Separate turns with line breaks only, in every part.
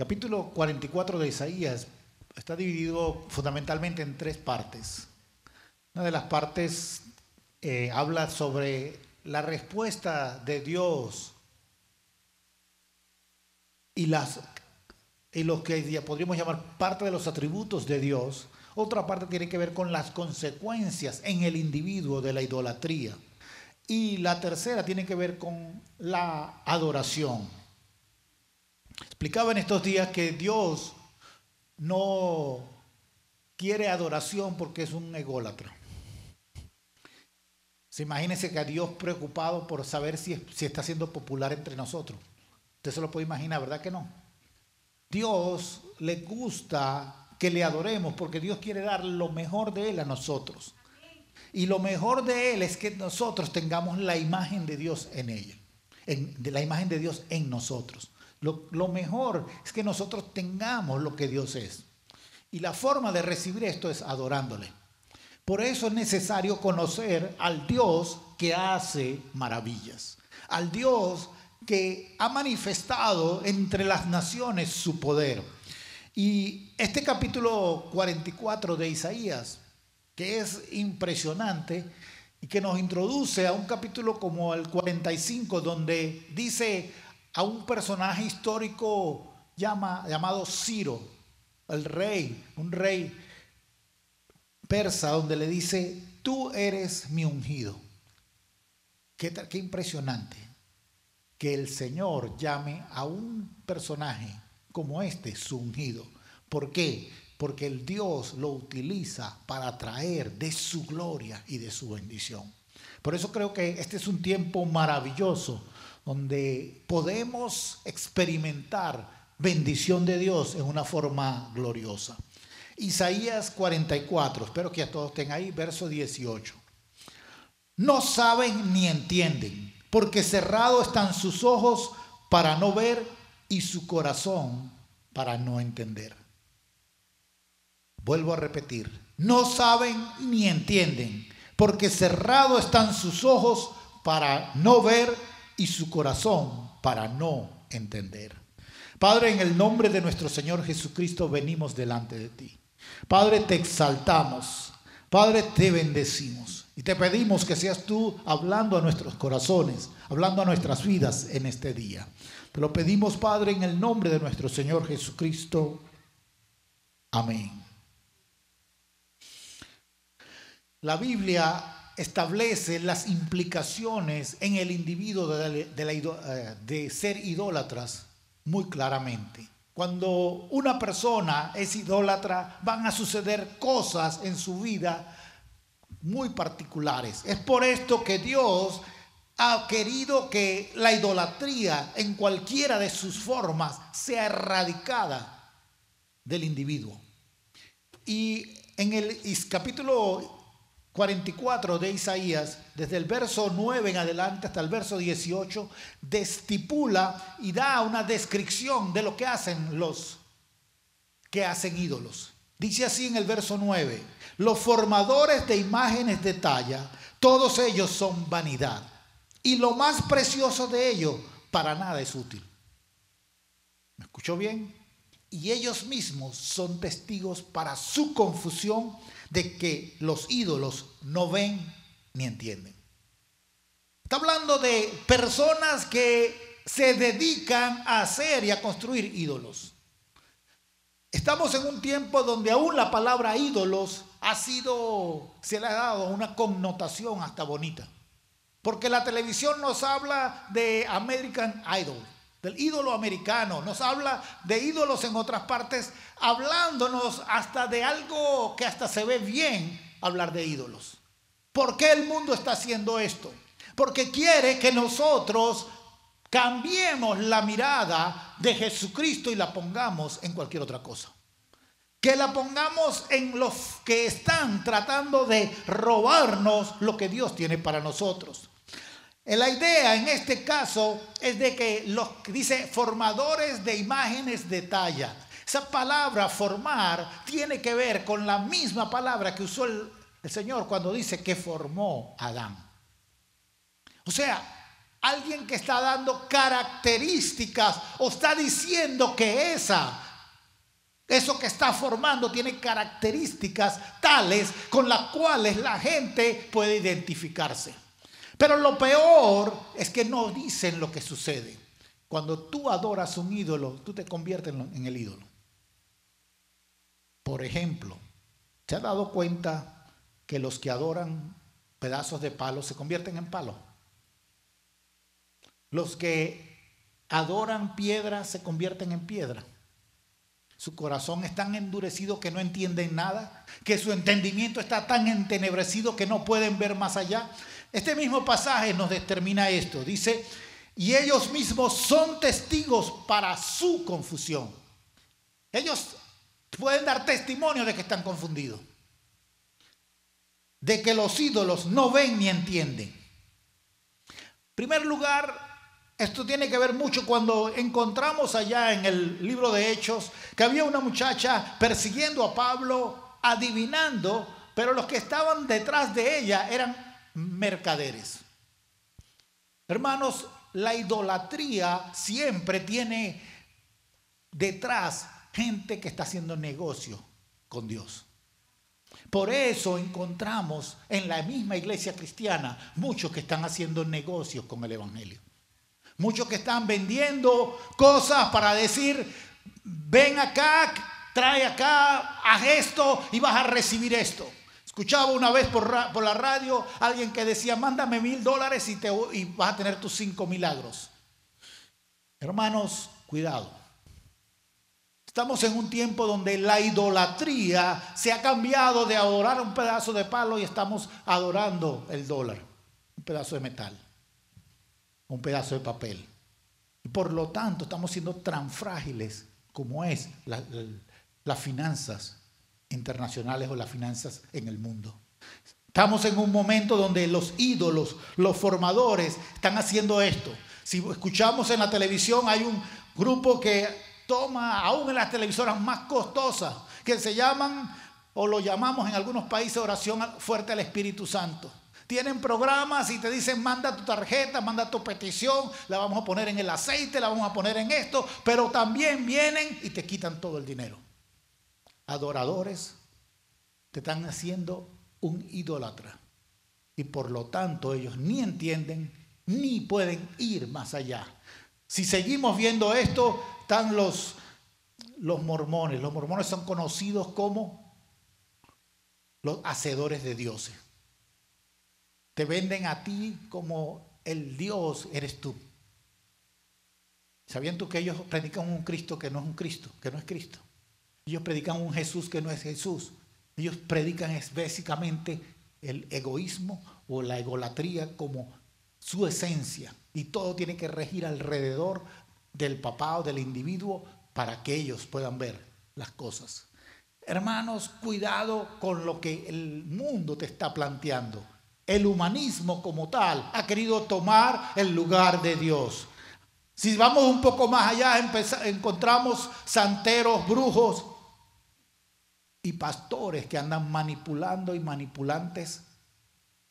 Capítulo 44 de Isaías está dividido fundamentalmente en tres partes. Una de las partes habla sobre la respuesta de Dios y lo que podríamos llamar parte de los atributos de Dios. Otra parte tiene que ver con las consecuencias en el individuo de la idolatría. Y la tercera tiene que ver con la adoración. Explicaba en estos días que Dios no quiere adoración porque es un ególatra. Imagínense que a Dios preocupado por saber si está siendo popular entre nosotros. Usted se lo puede imaginar, ¿verdad que no? Dios le gusta que le adoremos porque Dios quiere dar lo mejor de Él a nosotros. Y lo mejor de Él es que nosotros tengamos la imagen de Dios en ella, la imagen de Dios en nosotros. Lo mejor es que nosotros tengamos lo que Dios es. Y la forma de recibir esto es adorándole. Por eso es necesario conocer al Dios que hace maravillas, al Dios que ha manifestado entre las naciones su poder. Y este capítulo 44 de Isaías, que es impresionante y que nos introduce a un capítulo como el 45, donde dice a un personaje histórico llamado Ciro, el rey, un rey persa, donde le dice: tú eres mi ungido. Qué impresionante que el Señor llame a un personaje como este su ungido. ¿Por qué? Porque el Dios lo utiliza para traer de su gloria y de su bendición. Por eso creo que este es un tiempo maravilloso donde podemos experimentar bendición de Dios en una forma gloriosa. Isaías 44, espero que ya todos estén ahí, verso 18. No saben ni entienden, porque cerrados están sus ojos para no ver y su corazón para no entender. Vuelvo a repetir, no saben ni entienden, porque cerrados están sus ojos para no ver y su corazón para no entender. Padre, en el nombre de nuestro Señor Jesucristo venimos delante de ti. Padre, te exaltamos. Padre, te bendecimos. Y te pedimos que seas tú hablando a nuestros corazones, hablando a nuestras vidas en este día. Te lo pedimos, Padre, en el nombre de nuestro Señor Jesucristo. Amén. La Biblia establece las implicaciones en el individuo de ser idólatras muy claramente. Cuando una persona es idólatra, van a suceder cosas en su vida muy particulares. Es por esto que Dios ha querido que la idolatría en cualquiera de sus formas sea erradicada del individuo. Y en el capítulo 44 de Isaías, desde el verso 9 en adelante hasta el verso 18, estipula y da una descripción de lo que hacen los que hacen ídolos. Dice así en el verso 9: los formadores de imágenes de talla, todos ellos son vanidad, y lo más precioso de ellos para nada es útil. ¿Me escuchó bien? Y ellos mismos son testigos para su confusión de que los ídolos no ven ni entienden. Está hablando de personas que se dedican a hacer y a construir ídolos. Estamos en un tiempo donde aún la palabra ídolos se le ha dado una connotación hasta bonita. Porque la televisión nos habla de American Idol, del ídolo americano, nos habla de ídolos en otras partes, hablándonos hasta de algo que hasta se ve bien hablar de ídolos. ¿Por qué el mundo está haciendo esto? Porque quiere que nosotros cambiemos la mirada de Jesucristo y la pongamos en cualquier otra cosa. Que la pongamos en los que están tratando de robarnos lo que Dios tiene para nosotros. La idea en este caso es de que dice formadores de imágenes de talla. Esa palabra formar tiene que ver con la misma palabra que usó el Señor cuando dice que formó a Adán. O sea, Alguien que está dando características o está diciendo que eso que está formando tiene características tales con las cuales la gente puede identificarse. Pero lo peor es que no dicen lo que sucede. Cuando tú adoras un ídolo, tú te conviertes en el ídolo. Por ejemplo, ¿se ha dado cuenta que los que adoran pedazos de palo se convierten en palo? Los que adoran piedra se convierten en piedra. Su corazón es tan endurecido que no entienden nada, que su entendimiento está tan entenebrecido que no pueden ver más allá. Este mismo pasaje nos determina esto. Dice, y ellos mismos son testigos para su confusión. Ellos pueden dar testimonio de que están confundidos, de que los ídolos no ven ni entienden. En primer lugar, esto tiene que ver mucho cuando encontramos allá en el libro de Hechos que había una muchacha persiguiendo a Pablo, adivinando, pero los que estaban detrás de ella eran mercaderes. Hermanos, la idolatría siempre tiene detrás gente que está haciendo negocio con Dios. Por eso encontramos en la misma iglesia cristiana muchos que están haciendo negocios con el evangelio. Muchos que están vendiendo cosas para decir, ven acá, trae acá, haz esto y vas a recibir esto. Escuchaba una vez por la radio alguien que decía, mándame $1,000 y vas a tener tus 5 milagros. Hermanos, cuidado. Estamos en un tiempo donde la idolatría se ha cambiado de adorar un pedazo de palo y estamos adorando el dólar, un pedazo de metal, un pedazo de papel. Y por lo tanto estamos siendo tan frágiles como es las finanzas internacionales o las finanzas en el mundo. Estamos en un momento donde los ídolos, los formadores están haciendo esto. Si escuchamos en la televisión, hay un grupo que toma, aún en las televisoras más costosas, que se llaman, o lo llamamos en algunos países, oración fuerte al Espíritu Santo. Tienen programas y te dicen, manda tu tarjeta, manda tu petición, la vamos a poner en el aceite, la vamos a poner en esto, pero también vienen y te quitan todo el dinero. Adoradores te están haciendo un idólatra y por lo tanto ellos ni entienden ni pueden ir más allá. Si seguimos viendo esto, están los mormones. Los mormones son conocidos como los hacedores de dioses. Te venden a ti como el Dios eres tú. ¿Sabían tú que ellos predican un Cristo que no es un Cristo, que no es Cristo? Ellos predican un Jesús que no es Jesús. Ellos predican es básicamente el egoísmo o la egolatría como su esencia. Y todo tiene que regir alrededor del papá o del individuo para que ellos puedan ver las cosas. Hermanos, cuidado con lo que el mundo te está planteando. El humanismo como tal ha querido tomar el lugar de Dios. Si vamos un poco más allá, encontramos santeros, brujos y pastores que andan manipulando y manipulantes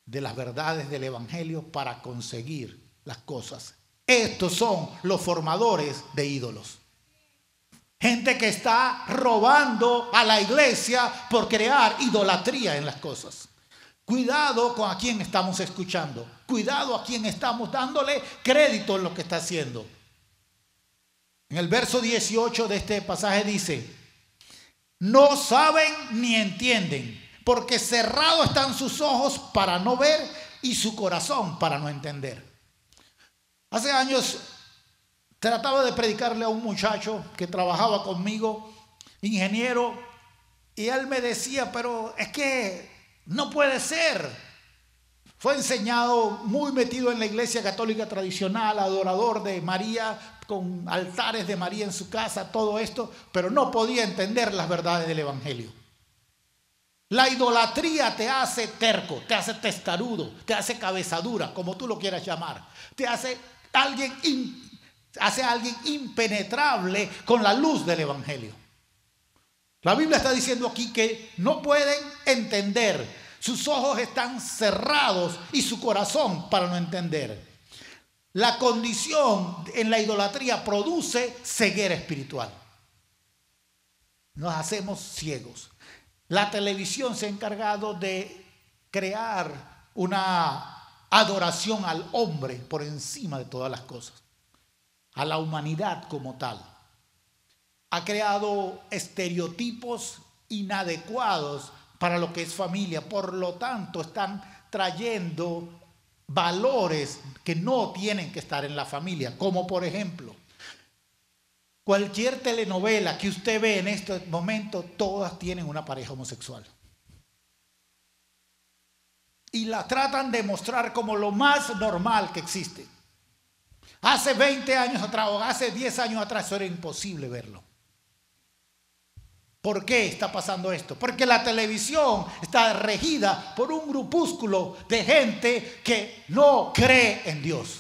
de las verdades del evangelio para conseguir las cosas. Estos son los formadores de ídolos. Gente que está robando a la iglesia por crear idolatría en las cosas. Cuidado con a quién estamos escuchando. Cuidado a quién estamos dándole crédito en lo que está haciendo. En el verso 18 de este pasaje dice, no saben ni entienden, porque cerrados están sus ojos para no ver y su corazón para no entender. Hace años trataba de predicarle a un muchacho que trabajaba conmigo, ingeniero, y él me decía, pero es que no puede ser. Fue enseñado muy metido en la iglesia católica tradicional, adorador de María, con altares de María en su casa, todo esto, pero no podía entender las verdades del evangelio. La idolatría te hace terco, te hace testarudo, te hace cabezadura, como tú lo quieras llamar. Te hace alguien impenetrable con la luz del evangelio. La Biblia está diciendo aquí que no pueden entender. Sus ojos están cerrados y su corazón para no entender. La condición en la idolatría produce ceguera espiritual. Nos hacemos ciegos. La televisión se ha encargado de crear una adoración al hombre por encima de todas las cosas, a la humanidad como tal. Ha creado estereotipos inadecuados para lo que es familia. Por lo tanto, están trayendo valores que no tienen que estar en la familia, como por ejemplo, cualquier telenovela que usted ve en este momento, todas tienen una pareja homosexual. Y la tratan de mostrar como lo más normal que existe. Hace 20 años atrás o hace 10 años atrás eso era imposible verlo. ¿Por qué está pasando esto? Porque la televisión está regida por un grupúsculo de gente que no cree en Dios.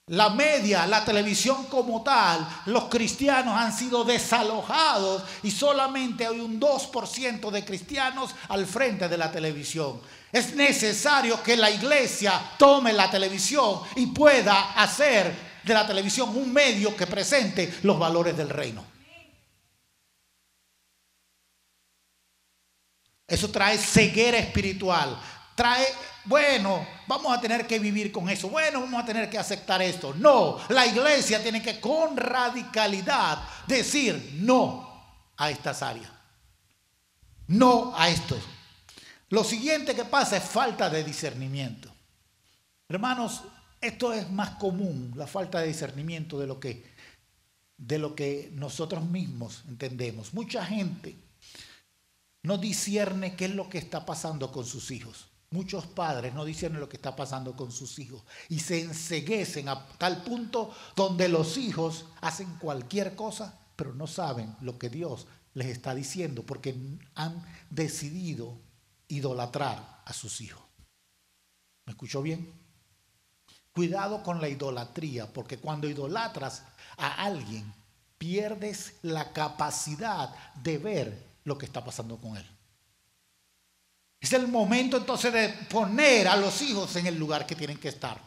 La media, la televisión como tal, los cristianos han sido desalojados y solamente hay un 2% de cristianos al frente de la televisión. Es necesario que la iglesia tome la televisión y pueda hacer de la televisión un medio que presente los valores del reino. Eso trae ceguera espiritual. Bueno, vamos a tener que vivir con eso. Bueno, vamos a tener que aceptar esto. No, la iglesia tiene que con radicalidad decir no a estas áreas. No a esto. Lo siguiente que pasa es falta de discernimiento. Hermanos, esto es más común, la falta de discernimiento de lo que nosotros mismos entendemos. Mucha gente no discierne qué es lo que está pasando con sus hijos. Muchos padres no disciernen lo que está pasando con sus hijos y se enceguecen a tal punto donde los hijos hacen cualquier cosa, pero no saben lo que Dios les está diciendo porque han decidido idolatrar a sus hijos. ¿Me escuchó bien? Cuidado con la idolatría, porque cuando idolatras a alguien, pierdes la capacidad de ver lo que está pasando con él. Es el momento entonces de poner a los hijos en el lugar que tienen que estar.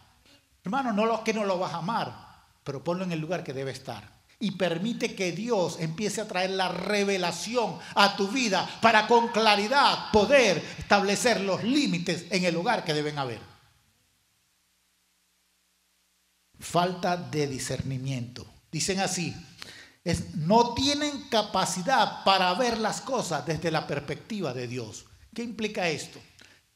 Hermano, no lo que no lo vas a amar, pero ponlo en el lugar que debe estar. Y permite que Dios empiece a traer la revelación a tu vida para con claridad poder establecer los límites en el lugar que deben haber. Falta de discernimiento. Dicen así, no tienen capacidad para ver las cosas desde la perspectiva de Dios. ¿Qué implica esto?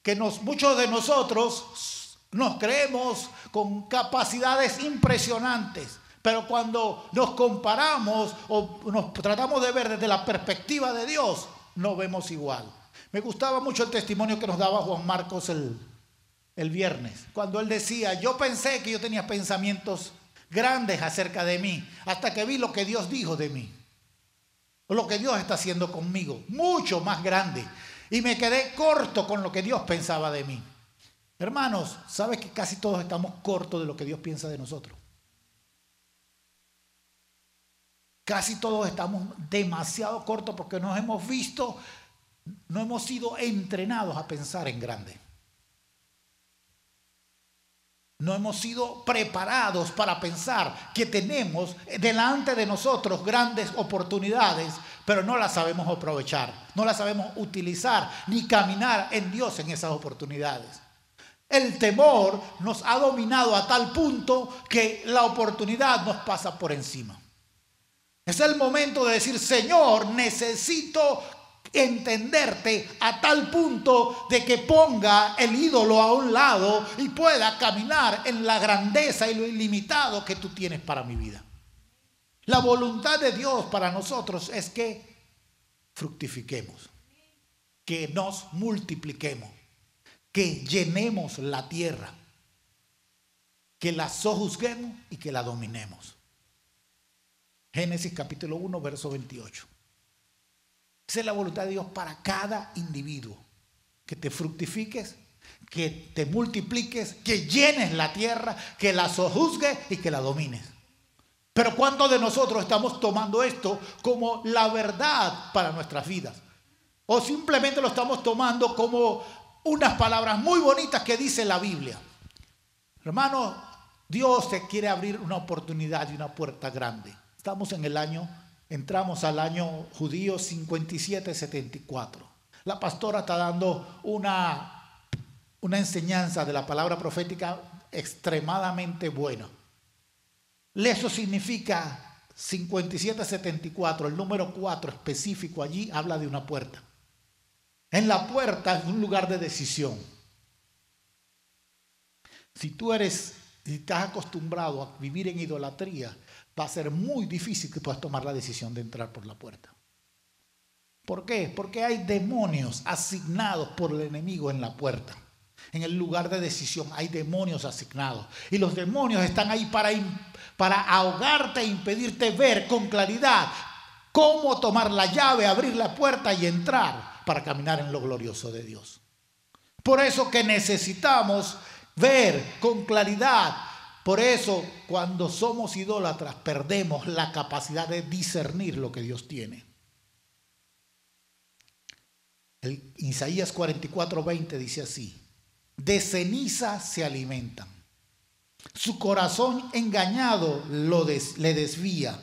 Que muchos de nosotros nos creemos con capacidades impresionantes, pero cuando nos comparamos o nos tratamos de ver desde la perspectiva de Dios, no vemos igual. Me gustaba mucho el testimonio que nos daba Juan Marcos el viernes, cuando él decía, yo pensé que yo tenía pensamientos grandes acerca de mí, hasta que vi lo que Dios dijo de mí, o lo que Dios está haciendo conmigo, mucho más grande, y me quedé corto con lo que Dios pensaba de mí. Hermanos, ¿sabes que casi todos estamos cortos de lo que Dios piensa de nosotros? Casi todos estamos demasiado cortos porque nos hemos visto, no hemos sido entrenados a pensar en grande. No hemos sido preparados para pensar que tenemos delante de nosotros grandes oportunidades, pero no las sabemos aprovechar, no las sabemos utilizar, ni caminar en Dios en esas oportunidades. El temor nos ha dominado a tal punto que la oportunidad nos pasa por encima. Es el momento de decir, Señor, necesito entenderte a tal punto de que ponga el ídolo a un lado y pueda caminar en la grandeza y lo ilimitado que tú tienes para mi vida. La voluntad de Dios para nosotros es que fructifiquemos, que nos multipliquemos, que llenemos la tierra, que la sojuzguemos y que la dominemos. Génesis capítulo 1, verso 28. Esa es la voluntad de Dios para cada individuo. Que te fructifiques, que te multipliques, que llenes la tierra, que la sojuzgues y que la domines. Pero ¿cuántos de nosotros estamos tomando esto como la verdad para nuestras vidas? O simplemente lo estamos tomando como unas palabras muy bonitas que dice la Biblia. Hermano, Dios te quiere abrir una oportunidad y una puerta grande. Entramos al año judío 5774. La pastora está dando una enseñanza de la palabra profética extremadamente buena. Eso significa 5774, el número 4 específico allí habla de una puerta. En la puerta es un lugar de decisión. Si estás acostumbrado a vivir en idolatría, va a ser muy difícil que puedas tomar la decisión de entrar por la puerta. ¿Por qué? Porque hay demonios asignados por el enemigo en la puerta. En el lugar de decisión hay demonios asignados. Y los demonios están ahí para ahogarte e impedirte ver con claridad cómo tomar la llave, abrir la puerta y entrar para caminar en lo glorioso de Dios. Por eso que necesitamos ver con claridad. Por eso cuando somos idólatras perdemos la capacidad de discernir lo que Dios tiene. Isaías 44:20 dice así: de ceniza se alimentan, su corazón engañado le desvía,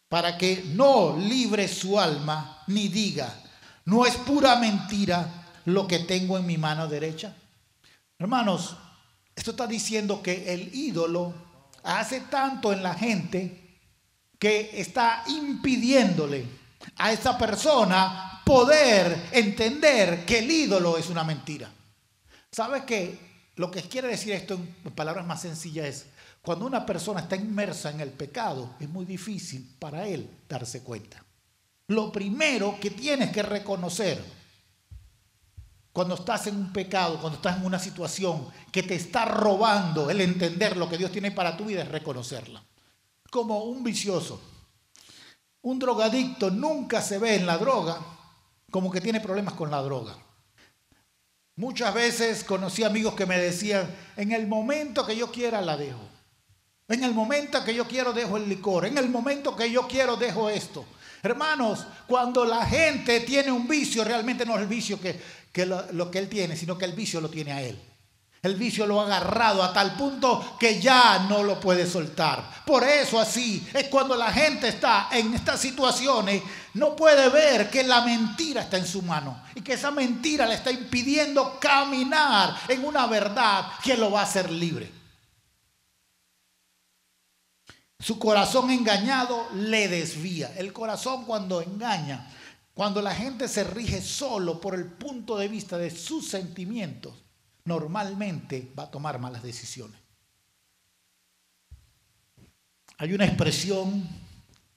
para que no libre su alma ni diga, no es pura mentira lo que tengo en mi mano derecha. Hermanos, esto está diciendo que el ídolo hace tanto en la gente que está impidiéndole a esa persona poder entender que el ídolo es una mentira. ¿Sabes qué? Lo que quiere decir esto en palabras más sencillas es: cuando una persona está inmersa en el pecado, es muy difícil para él darse cuenta. Lo primero que tienes que reconocer cuando estás en un pecado, cuando estás en una situación que te está robando el entender lo que Dios tiene para tu vida, es reconocerla. Como un vicioso, un drogadicto nunca se ve en la droga como que tiene problemas con la droga. Muchas veces conocí amigos que me decían: en el momento que yo quiera la dejo. En el momento que yo quiero dejo el licor. En el momento que yo quiero dejo esto. Hermanos, cuando la gente tiene un vicio, realmente no es el vicio lo que él tiene, sino que el vicio lo tiene a él. El vicio lo ha agarrado a tal punto que ya no lo puede soltar. Por eso así es cuando la gente está en estas situaciones, no puede ver que la mentira está en su mano y que esa mentira le está impidiendo caminar en una verdad que lo va a hacer libre. Su corazón engañado le desvía. El corazón cuando engaña, cuando la gente se rige solo por el punto de vista de sus sentimientos, normalmente va a tomar malas decisiones. Hay una expresión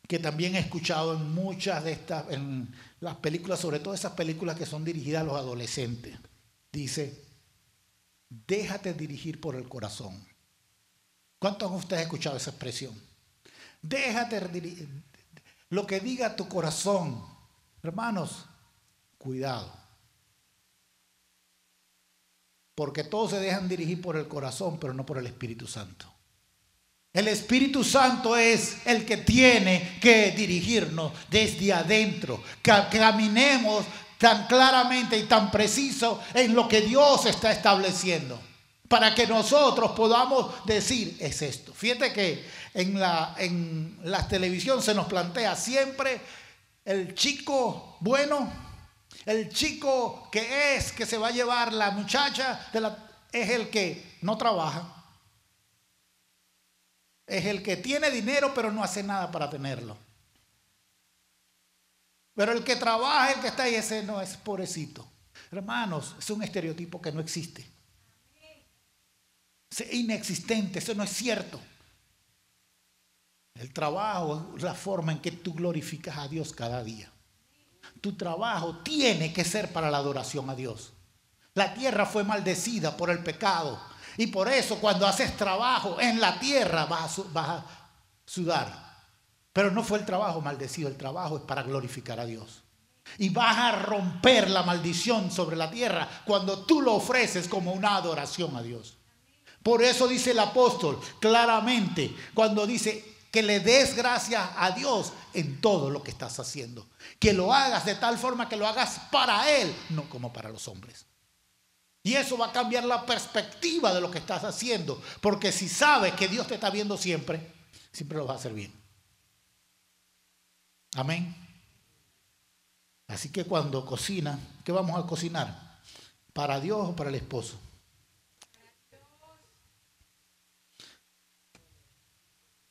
que también he escuchado en muchas de estas, en las películas, sobre todo esas películas que son dirigidas a los adolescentes. Dice: déjate dirigir por el corazón. ¿Cuántos de ustedes han escuchado esa expresión? Déjate dirigir, lo que diga tu corazón. Hermanos, cuidado. Porque todos se dejan dirigir por el corazón, pero no por el Espíritu Santo. El Espíritu Santo es el que tiene que dirigirnos desde adentro. Que caminemos tan claramente y tan preciso en lo que Dios está estableciendo. Para que nosotros podamos decir: es esto. Fíjate que en la televisión se nos plantea siempre el chico bueno, el chico que se va a llevar la muchacha, es el que no trabaja. Es el que tiene dinero pero no hace nada para tenerlo. Pero el que trabaja, el que está ahí, ese no es pobrecito. Hermanos, es un estereotipo que no existe. Es inexistente, eso no es cierto. El trabajo es la forma en que tú glorificas a Dios cada día. Tu trabajo tiene que ser para la adoración a Dios. La tierra fue maldecida por el pecado. Y por eso cuando haces trabajo en la tierra vas a sudar. Pero no fue el trabajo maldecido, el trabajo es para glorificar a Dios. Y vas a romper la maldición sobre la tierra cuando tú lo ofreces como una adoración a Dios. Por eso dice el apóstol claramente, cuando dice que le des gracias a Dios en todo lo que estás haciendo. Que lo hagas de tal forma que lo hagas para Él, no como para los hombres. Y eso va a cambiar la perspectiva de lo que estás haciendo. Porque si sabes que Dios te está viendo siempre, siempre lo vas a hacer bien. Amén. Así que cuando cocina, ¿qué vamos a cocinar? ¿Para Dios o para el esposo?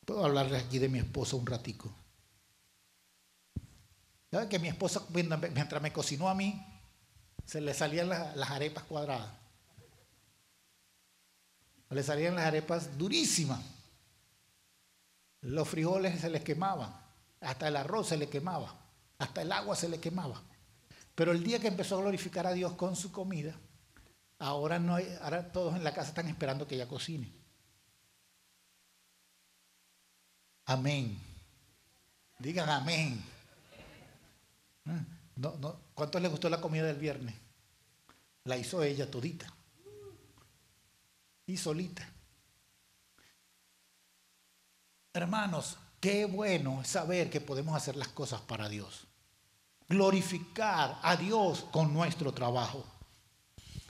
Puedo hablarles aquí de mi esposa un ratico. ¿Saben que mi esposa, mientras me cocinó a mí, se le salían las arepas cuadradas? Le salían las arepas durísimas. Los frijoles se les quemaban. Hasta el arroz se le quemaba. Hasta el agua se le quemaba. Pero el día que empezó a glorificar a Dios con su comida, ahora todos en la casa están esperando que ella cocine. Amén. Digan amén. ¿Cuántos les gustó la comida del viernes? La hizo ella todita. Y solita. Hermanos, qué bueno saber que podemos hacer las cosas para Dios. Glorificar a Dios con nuestro trabajo.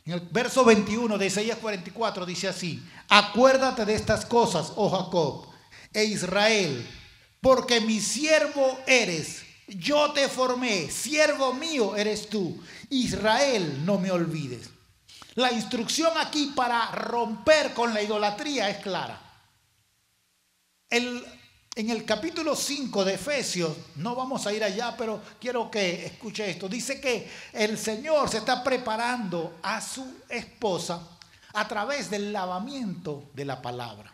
En el verso 21 de Isaías 44 dice así: acuérdate de estas cosas, oh Jacob, e Israel, porque mi siervo eres. Yo te formé, siervo mío eres tú. Israel, no me olvides. La instrucción aquí para romper con la idolatría es clara. En el capítulo 5 de Efesios, no vamos a ir allá, pero quiero que escuche esto. Dice que el Señor se está preparando a su esposa a través del lavamiento de la palabra.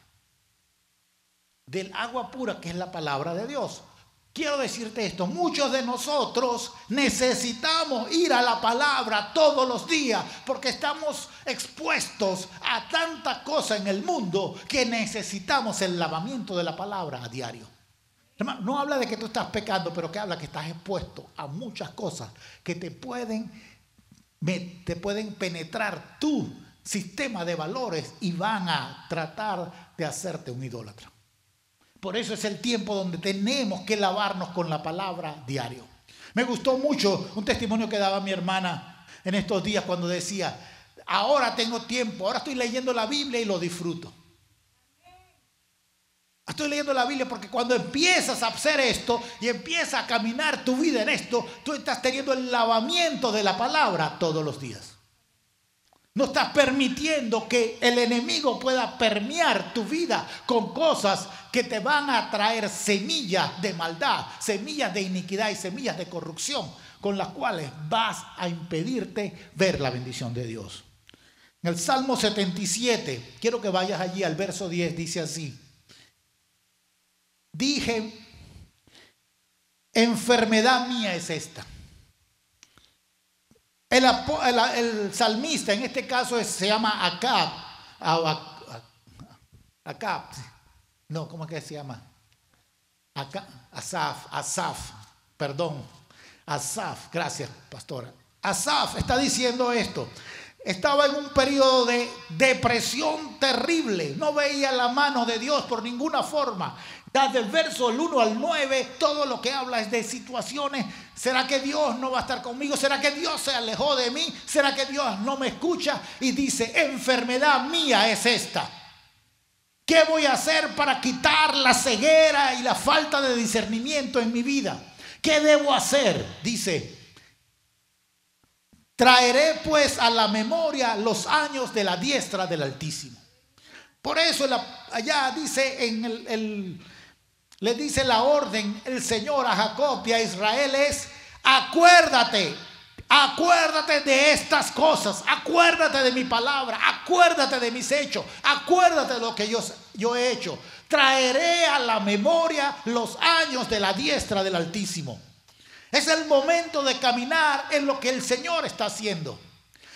Del agua pura que es la palabra de Dios. Quiero decirte esto, muchos de nosotros necesitamos ir a la palabra todos los días porque estamos expuestos a tanta cosa en el mundo que necesitamos el lavamiento de la palabra a diario. Hermano, no habla de que tú estás pecando, pero que habla que estás expuesto a muchas cosas que te pueden penetrar tu sistema de valores y van a tratar de hacerte un idólatra. Por eso es el tiempo donde tenemos que lavarnos con la palabra diario. Me gustó mucho un testimonio que daba mi hermana en estos días cuando decía: ahora tengo tiempo, ahora estoy leyendo la Biblia y lo disfruto. Estoy leyendo la Biblia porque cuando empiezas a hacer esto y empiezas a caminar tu vida en esto, tú estás teniendo el lavamiento de la palabra todos los días. No estás permitiendo que el enemigo pueda permear tu vida con cosas que te van a traer semillas de maldad, semillas de iniquidad y semillas de corrupción, con las cuales vas a impedirte ver la bendición de Dios. En el Salmo 77, quiero que vayas allí al verso 10, dice así: dije, enfermedad mía es esta. El salmista, en este caso se llama Acab. No, ¿cómo es que se llama? Asaf, gracias, pastora. Asaf está diciendo esto. Estaba en un periodo de depresión terrible. No veía la mano de Dios por ninguna forma. Desde el verso 1 al 9, todo lo que habla es de situaciones. ¿Será que Dios no va a estar conmigo? ¿Será que Dios se alejó de mí? ¿Será que Dios no me escucha? Y dice, enfermedad mía es esta. ¿Qué voy a hacer para quitar la ceguera y la falta de discernimiento en mi vida? ¿Qué debo hacer? Dice, traeré pues a la memoria los años de la diestra del Altísimo. Por eso allá dice le dice la orden el Señor a Jacob y a Israel es: acuérdate de estas cosas, acuérdate de mi palabra, acuérdate de mis hechos, acuérdate de lo que yo he hecho. Traeré a la memoria los años de la diestra del Altísimo. Es el momento de caminar en lo que el Señor está haciendo.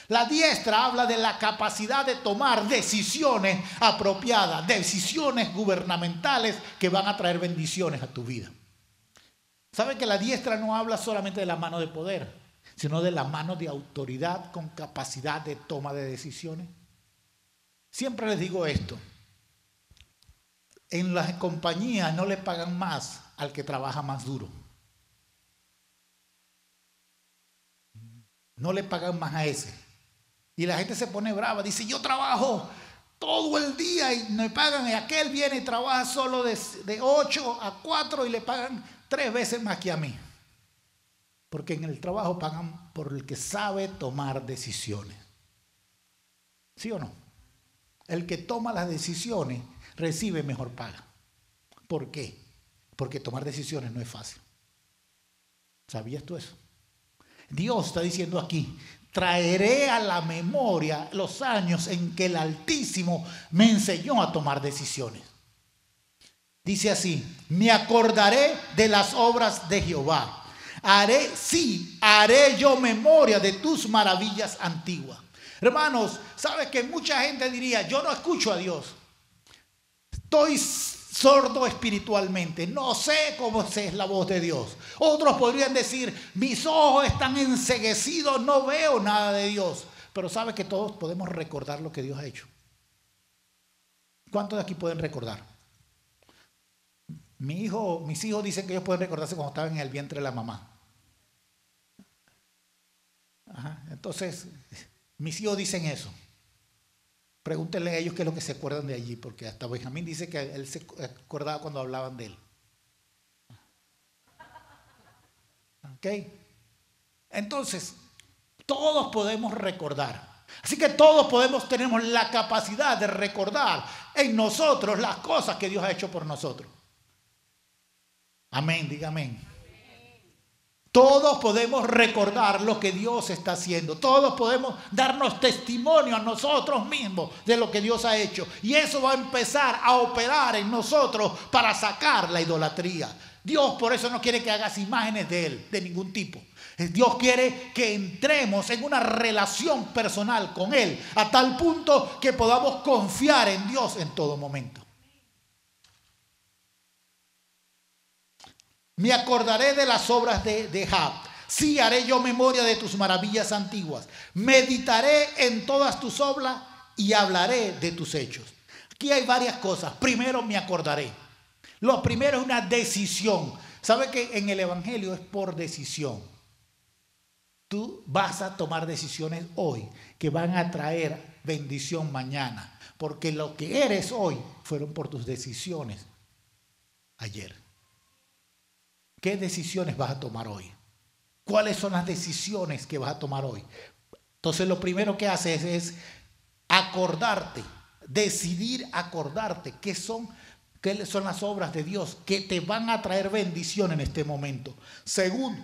La diestra habla de la capacidad de tomar decisiones apropiadas, decisiones gubernamentales que van a traer bendiciones a tu vida. ¿Saben que la diestra no habla solamente de la mano de poder, sino de la mano de autoridad con capacidad de toma de decisiones? Siempre les digo esto. En las compañías no le pagan más al que trabaja más duro. No le pagan más a ese. Y la gente se pone brava, dice, yo trabajo todo el día y me pagan, y aquel viene y trabaja solo de 8 a 4 y le pagan 3 veces más que a mí. Porque en el trabajo pagan por el que sabe tomar decisiones. ¿Sí o no? El que toma las decisiones recibe mejor paga. ¿Por qué? Porque tomar decisiones no es fácil. ¿Sabías tú eso? Dios está diciendo aquí, traeré a la memoria los años en que el Altísimo me enseñó a tomar decisiones. Dice así, me acordaré de las obras de Jehová. Haré yo memoria de tus maravillas antiguas. Hermanos, ¿sabes que mucha gente diría, yo no escucho a Dios? Estoy sordo espiritualmente, no sé cómo es la voz de Dios. Otros podrían decir, mis ojos están enceguecidos, no veo nada de Dios. Pero ¿sabes que todos podemos recordar lo que Dios ha hecho? ¿Cuántos de aquí pueden recordar? Mis hijos dicen que ellos pueden recordarse cuando estaban en el vientre de la mamá. Entonces, mis hijos dicen eso. Pregúntenle a ellos qué es lo que se acuerdan de allí, porque hasta Benjamín dice que él se acordaba cuando hablaban de él. ¿Ok? Entonces, todos podemos recordar. Así que todos tenemos la capacidad de recordar en nosotros las cosas que Dios ha hecho por nosotros. Amén, diga amén. Todos podemos recordar lo que Dios está haciendo. Todos podemos darnos testimonio a nosotros mismos de lo que Dios ha hecho. Y eso va a empezar a operar en nosotros para sacar la idolatría. Dios por eso no quiere que hagas imágenes de Él, de ningún tipo. Dios quiere que entremos en una relación personal con Él, a tal punto que podamos confiar en Dios en todo momento. Me acordaré de las obras de Jah. Sí, haré yo memoria de tus maravillas antiguas. Meditaré en todas tus obras y hablaré de tus hechos. Aquí hay varias cosas. Primero, me acordaré. Lo primero es una decisión. ¿Sabe que en el Evangelio es por decisión? Tú vas a tomar decisiones hoy que van a traer bendición mañana. Porque lo que eres hoy fueron por tus decisiones ayer. ¿Qué decisiones vas a tomar hoy? ¿Cuáles son las decisiones que vas a tomar hoy? Entonces lo primero que haces es acordarte, decidir acordarte qué son las obras de Dios que te van a traer bendición en este momento. Segundo,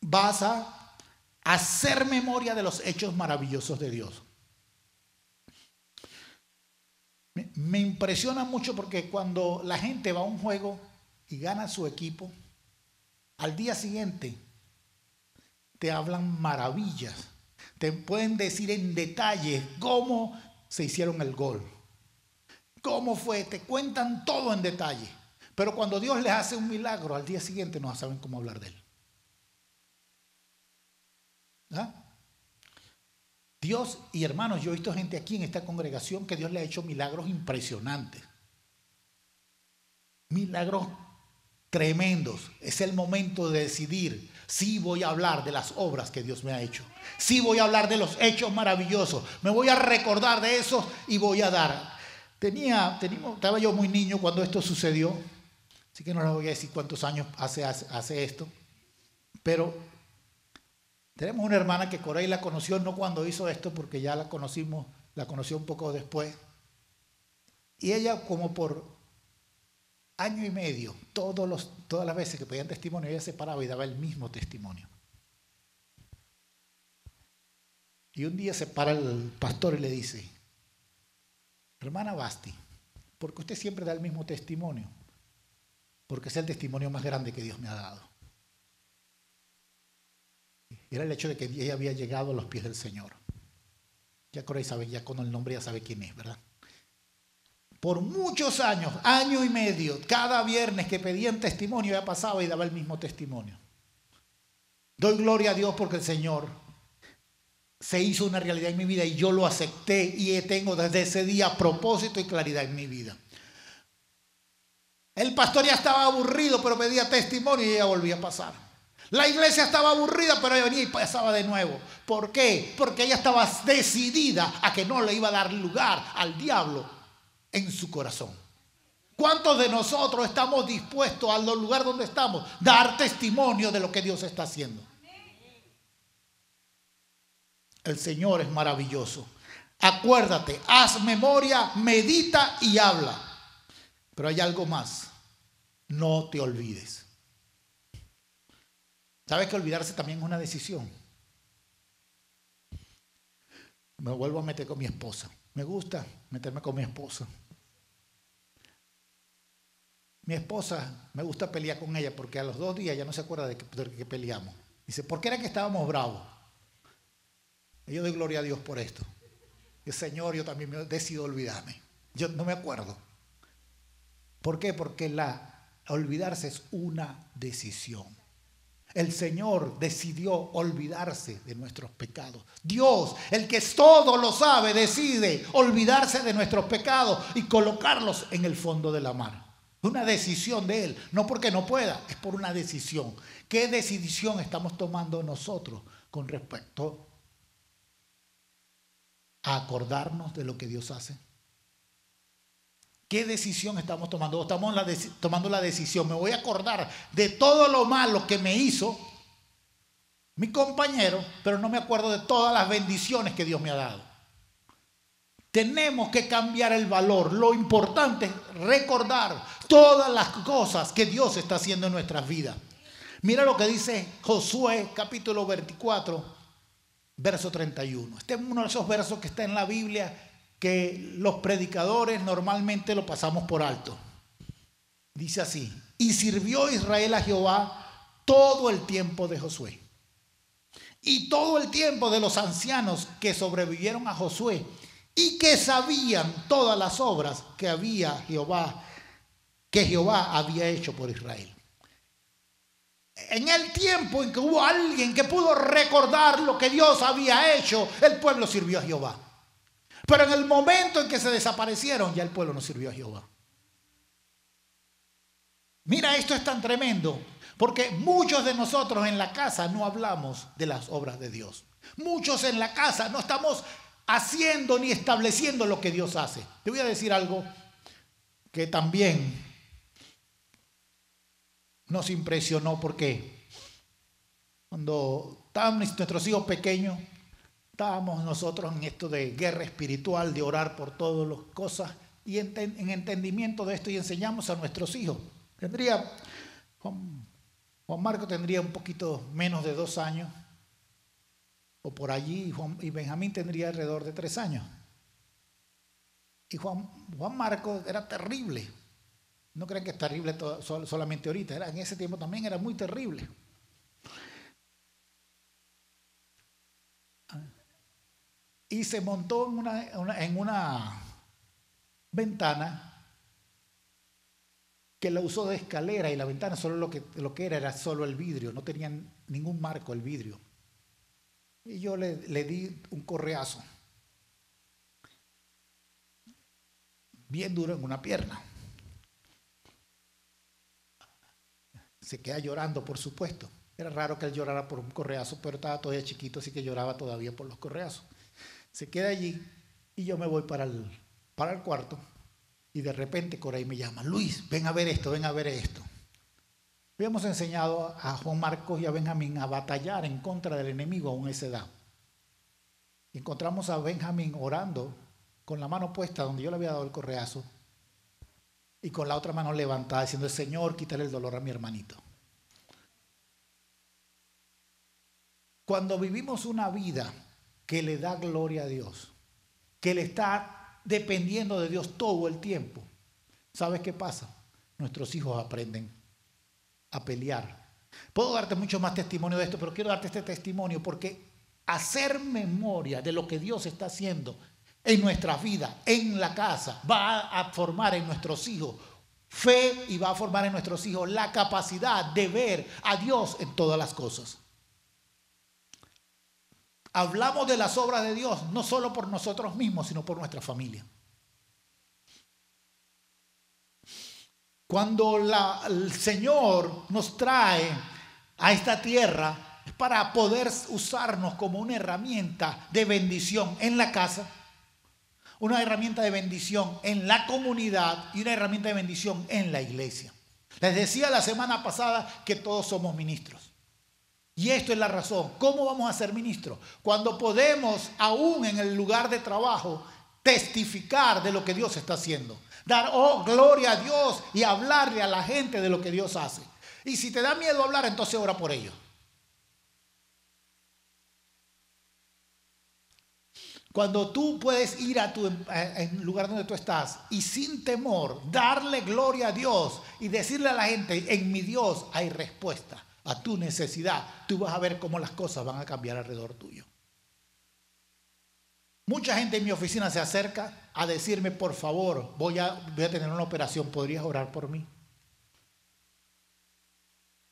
vas a hacer memoria de los hechos maravillosos de Dios. Me impresiona mucho porque cuando la gente va a un juego y gana su equipo, al día siguiente te hablan maravillas, te pueden decir en detalle cómo se hicieron el gol, cómo fue, te cuentan todo en detalle. Pero cuando Dios les hace un milagro, al día siguiente no saben cómo hablar de él. Dios, y hermanos, yo he visto gente aquí en esta congregación que Dios le ha hecho milagros impresionantes. Milagros tremendos. Es el momento de decidir si voy a hablar de las obras que Dios me ha hecho. Si voy a hablar de los hechos maravillosos. Me voy a recordar de esos y voy a dar. Estaba yo muy niño cuando esto sucedió. Así que no les voy a decir cuántos años hace esto. Pero tenemos una hermana que Coray la conoció no cuando hizo esto, porque ya la conoció un poco después. Y ella como por año y medio, todas las veces que pedían testimonio, ella se paraba y daba el mismo testimonio. Y un día se para el pastor y le dice, hermana Basti, ¿por qué usted siempre da el mismo testimonio? Porque es el testimonio más grande que Dios me ha dado. Era el hecho de que ella había llegado a los pies del Señor. Ya Coray sabe, ya con el nombre ya sabe quién es, ¿verdad? Por muchos años, año y medio, cada viernes que pedían testimonio, ella pasaba y daba el mismo testimonio. Doy gloria a Dios porque el Señor se hizo una realidad en mi vida y yo lo acepté y tengo desde ese día propósito y claridad en mi vida. El pastor ya estaba aburrido, pero pedía testimonio y ella volvía a pasar. La iglesia estaba aburrida, pero ella venía y pasaba de nuevo. ¿Por qué? Porque ella estaba decidida a que no le iba a dar lugar al diablo en su corazón. ¿Cuántos de nosotros estamos dispuestos al lugar donde estamos dar testimonio de lo que Dios está haciendo? El Señor es maravilloso. Acuérdate, haz memoria, medita y habla. Pero hay algo más. No te olvides. ¿Sabes que olvidarse también es una decisión? Me vuelvo a meter con mi esposa. Me gusta meterme con mi esposa. Mi esposa, me gusta pelear con ella porque a los 2 días ya no se acuerda de que peleamos. Dice, ¿por qué era que estábamos bravos? Y yo doy gloria a Dios por esto. Y Señor, yo también me decido olvidarme. Yo no me acuerdo. ¿Por qué? Porque olvidarse es una decisión. El Señor decidió olvidarse de nuestros pecados. Dios, el que todo lo sabe, decide olvidarse de nuestros pecados y colocarlos en el fondo de la mar. Una decisión de Él, no porque no pueda, es por una decisión. ¿Qué decisión estamos tomando nosotros con respecto a acordarnos de lo que Dios hace? ¿Qué decisión estamos tomando? Estamos tomando la decisión, me voy a acordar de todo lo malo que me hizo mi compañero, pero no me acuerdo de todas las bendiciones que Dios me ha dado. Tenemos que cambiar el valor. Lo importante es recordar todas las cosas que Dios está haciendo en nuestras vidas. Mira lo que dice Josué capítulo 24, verso 31. Este es uno de esos versos que está en la Biblia que los predicadores normalmente lo pasamos por alto. Dice así: y sirvió Israel a Jehová todo el tiempo de Josué y todo el tiempo de los ancianos que sobrevivieron a Josué y que sabían todas las obras que Jehová había hecho por Israel. En el tiempo en que hubo alguien que pudo recordar lo que Dios había hecho, el pueblo sirvió a Jehová. Pero en el momento en que se desaparecieron, ya el pueblo no sirvió a Jehová. Mira, esto es tan tremendo, porque muchos de nosotros en la casa no hablamos de las obras de Dios. Muchos en la casa no estamos haciendo ni estableciendo lo que Dios hace. Te voy a decir algo que también nos impresionó, porque cuando estaban nuestros hijos pequeños, estábamos nosotros en esto de guerra espiritual, de orar por todas las cosas, y en entendimiento de esto, y enseñamos a nuestros hijos. Juan Marco tendría un poquito menos de 2 años, o por allí, y Benjamín tendría alrededor de 3 años. Y Juan Marco era terrible. No crean que es terrible solamente ahorita, en ese tiempo también era muy terrible. Y se montó en una ventana que la usó de escalera, y la ventana solo lo que era solo el vidrio, no tenía ningún marco el vidrio. Y yo le di un correazo bien duro en una pierna. Se queda llorando, por supuesto. Era raro que él llorara por un correazo, pero estaba todavía chiquito, así que lloraba todavía por los correazos. Se queda allí y yo me voy para el cuarto, y de repente Coray me llama: Luis, ven a ver esto, ven a ver esto. Habíamos enseñado a Juan Marcos y a Benjamín a batallar en contra del enemigo aún a esa edad. Encontramos a Benjamín orando con la mano puesta donde yo le había dado el correazo y con la otra mano levantada diciendo: Señor, quítale el dolor a mi hermanito. Cuando vivimos una vida que le da gloria a Dios, que le está dependiendo de Dios todo el tiempo, ¿sabes qué pasa? Nuestros hijos aprenden a pelear. Puedo darte mucho más testimonio de esto, pero quiero darte este testimonio porque hacer memoria de lo que Dios está haciendo en nuestras vidas, en la casa, va a formar en nuestros hijos fe, y va a formar en nuestros hijos la capacidad de ver a Dios en todas las cosas. Hablamos de las obras de Dios no solo por nosotros mismos, sino por nuestra familia. Cuando el Señor nos trae a esta tierra es para poder usarnos como una herramienta de bendición en la casa, una herramienta de bendición en la comunidad y una herramienta de bendición en la iglesia. Les decía la semana pasada que todos somos ministros. Y esto es la razón. ¿Cómo vamos a ser ministros? Cuando podemos, aún en el lugar de trabajo, testificar de lo que Dios está haciendo. Dar gloria a Dios y hablarle a la gente de lo que Dios hace. Y si te da miedo hablar, entonces ora por ellos. Cuando tú puedes ir a en lugar donde tú estás y sin temor darle gloria a Dios y decirle a la gente, en mi Dios hay respuesta a tu necesidad, tú vas a ver cómo las cosas van a cambiar alrededor tuyo. Mucha gente en mi oficina se acerca a decirme, por favor, voy a tener una operación, ¿podrías orar por mí?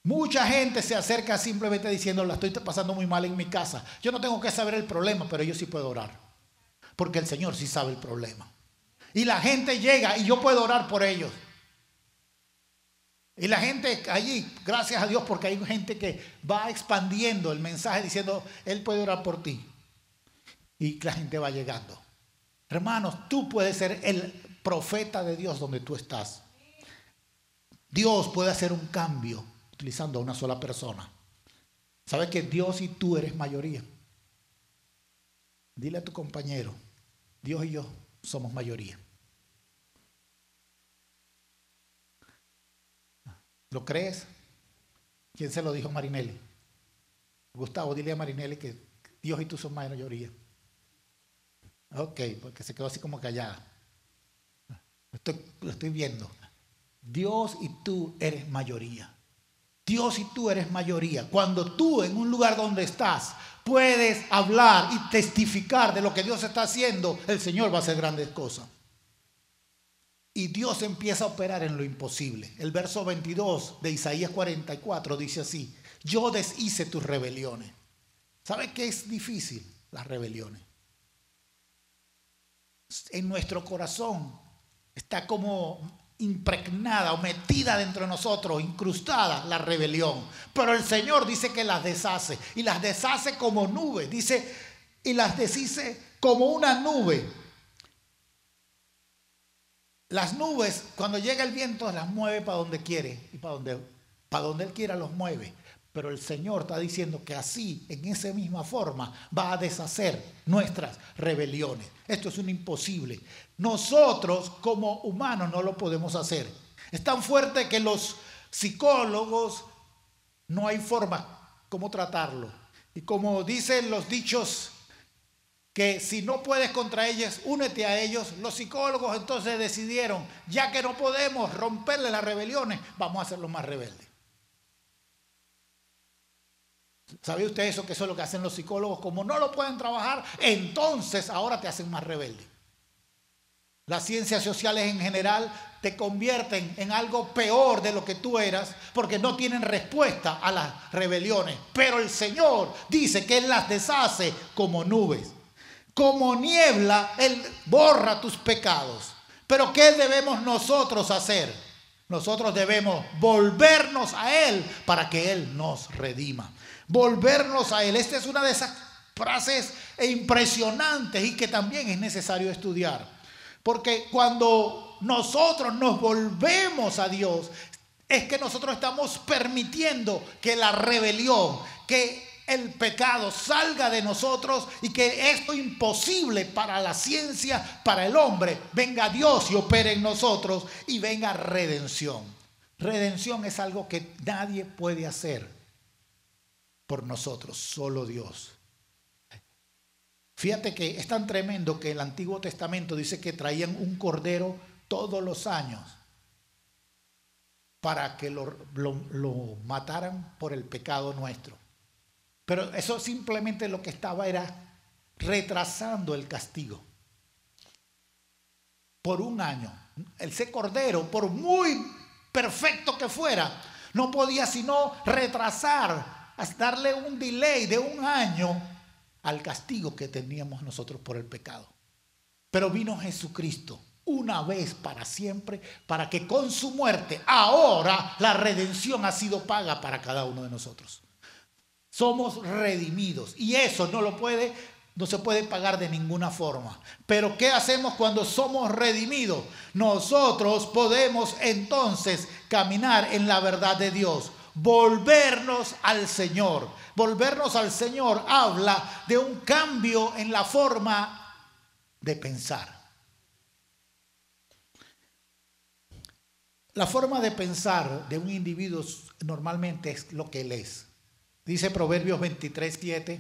Mucha gente se acerca simplemente diciendo, la estoy pasando muy mal en mi casa. Yo no tengo que saber el problema, pero yo sí puedo orar. Porque el Señor sí sabe el problema. Y la gente llega y yo puedo orar por ellos. Y la gente allí, gracias a Dios, porque hay gente que va expandiendo el mensaje diciendo, Él puede orar por ti. Y la gente va llegando. Hermanos, tú puedes ser el profeta de Dios donde tú estás. Dios puede hacer un cambio utilizando a una sola persona. ¿Sabes que Dios y tú eres mayoría? Dile a tu compañero, Dios y yo somos mayoría. ¿Lo crees? ¿Quién se lo dijo a Marinelli? Gustavo, dile a Marinelli que Dios y tú son mayoría. Ok, porque se quedó así como callada. Lo estoy viendo. Dios y tú eres mayoría. Dios y tú eres mayoría. Cuando tú en un lugar donde estás puedes hablar y testificar de lo que Dios está haciendo, el Señor va a hacer grandes cosas. Y Dios empieza a operar en lo imposible. El verso 22 de Isaías 44 dice así: yo deshice tus rebeliones. ¿Sabe qué es difícil? Las rebeliones. En nuestro corazón está como impregnada o metida dentro de nosotros, incrustada la rebelión. Pero el Señor dice que las deshace. Y las deshace como nube. Dice, y las deshice como una nube. Las nubes, cuando llega el viento, las mueve para donde quiere. Y para donde Él quiera los mueve. Pero el Señor está diciendo que así, en esa misma forma, va a deshacer nuestras rebeliones. Esto es un imposible. Nosotros, como humanos, no lo podemos hacer. Es tan fuerte que los psicólogos no hay forma como tratarlo. Y como dicen los dichos, que si no puedes contra ellos, únete a ellos. Los psicólogos entonces decidieron, ya que no podemos romperle las rebeliones, vamos a hacerlos más rebeldes. ¿Sabía usted eso? Que eso es lo que hacen los psicólogos. Como no lo pueden trabajar, entonces ahora te hacen más rebelde. Las ciencias sociales en general te convierten en algo peor de lo que tú eras, porque no tienen respuesta a las rebeliones. Pero el Señor dice que Él las deshace como nubes. Como niebla, Él borra tus pecados. Pero ¿qué debemos nosotros hacer? Nosotros debemos volvernos a Él para que Él nos redima. Volvernos a Él. Esta es una de esas frases impresionantes y que también es necesario estudiar. Porque cuando nosotros nos volvemos a Dios, es que nosotros estamos permitiendo que la rebelión, que el pecado salga de nosotros y que esto imposible para la ciencia, para el hombre, venga Dios y opere en nosotros y venga redención. Redención es algo que nadie puede hacer por nosotros, solo Dios. Fíjate que es tan tremendo que el Antiguo Testamento dice que traían un cordero todos los años para que lo mataran por el pecado nuestro. Pero eso simplemente lo que estaba era retrasando el castigo. Por un año. Ese cordero, por muy perfecto que fuera, no podía sino retrasar, darle un delay de un año al castigo que teníamos nosotros por el pecado. Pero vino Jesucristo una vez para siempre, para que con su muerte ahora la redención ha sido paga para cada uno de nosotros. Somos redimidos y eso no se puede pagar de ninguna forma. Pero ¿qué hacemos cuando somos redimidos? Nosotros podemos entonces caminar en la verdad de Dios, volvernos al Señor. Volvernos al Señor habla de un cambio en la forma de pensar. La forma de pensar de un individuo normalmente es lo que él es. Dice Proverbios 23:7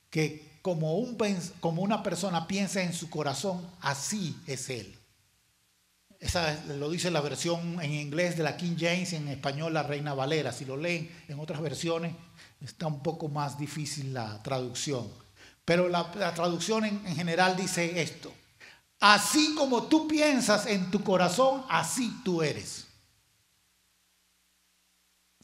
que como una persona piensa en su corazón, así es él. Esa lo dice la versión en inglés de la King James y en español la Reina Valera. Si lo leen en otras versiones está un poco más difícil la traducción. Pero la traducción en general dice esto: así como tú piensas en tu corazón, así tú eres.